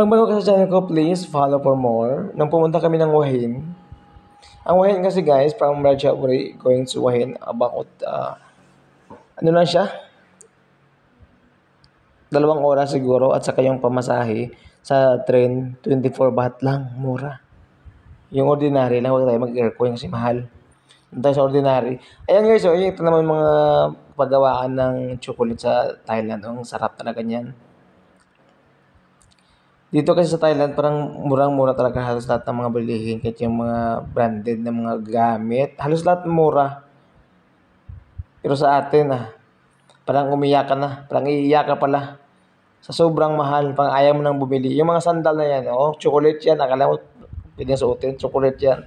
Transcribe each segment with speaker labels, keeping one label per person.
Speaker 1: Pag bago ka sa channel ko, please follow for more. Nung pumunta kami ng Wahin, ang Wahin kasi guys, from Ratchaburi going to Wahin, about, ano lang siya? 2 oras siguro at saka yung pamasahe sa train, 24 baht lang, mura. Yung ordinary lang, huwag tayo mag-aircon kasi mahal. Doon tayo sa ordinary. Ayan guys, so ito naman mga paggawaan ng chocolate sa Thailand. Ang sarap talaga niyan. Dito kasi sa Thailand, parang murang-mura talaga halos lahat ng mga bilihin. Kahit yung mga branded na mga gamit. Halos lahat mura. Pero sa atin, parang umiyak ka na. Parang iiyak ka pala. Sa sobrang mahal, parang ayaw mo nang bumili. Yung mga sandal na yan, chocolate yan. Akala mo, pwede suotin, chocolate yan.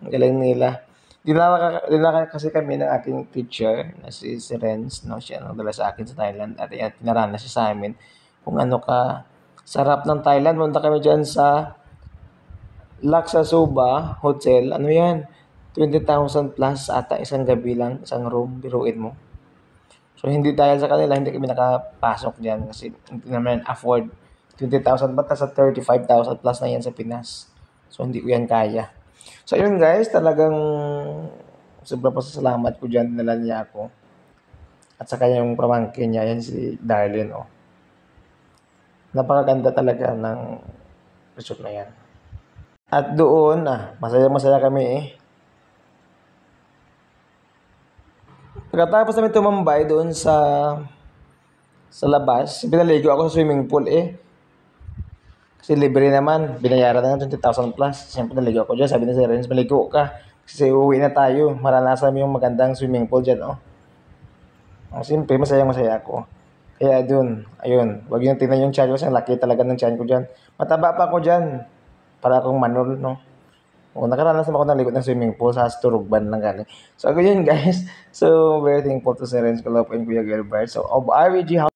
Speaker 1: Ang galing nila. Dinala kasi kami ng aking teacher na si Renz, no? Siya nagdala sa akin sa Thailand at yan, pinarana siya sa amin kung ano ka sarap ng Thailand. Punta kami dyan sa Laksa Soba Hotel. Ano yan? 20,000 plus ata isang gabi lang, isang room, biruin mo. So hindi dahil sa kanila, hindi kami nakapasok dyan kasi hindi naman afford 20,000 baht sa 35,000 plus na yan sa Pinas. So hindi ko yan kaya. So yun guys, talagang sobrang pasasalamat ko dyan, dinala niya ako. At saka yung pamangkin niya, yan si Darlene, Napakaganda talaga ng resort na yan. At doon, masaya-masaya kami Pagkatapos namin tumambay doon sa labas, pinaligo ako sa swimming pool Kasi libre naman, binayaran na ng 20,000 plus. Siyempre naligo ako dyan, sabi ni Sir Renz, maligo ka. Kasi uuwi na tayo, maranasan mo yung magandang swimming pool dyan, Siyempre, masaya-masaya ako. Kaya dun, ayun, wag yung tingnan yung tiyan ko, kasi laki talaga ng tiyan ko dyan. Mataba pa ako dyan, para akong manol, nakaranas naman ako ng ligot ng swimming pool sa Asturugban lang galing. So, yun guys. So, very thankful to Sir Renz Colop and Kuya Gilbert. So, of RVG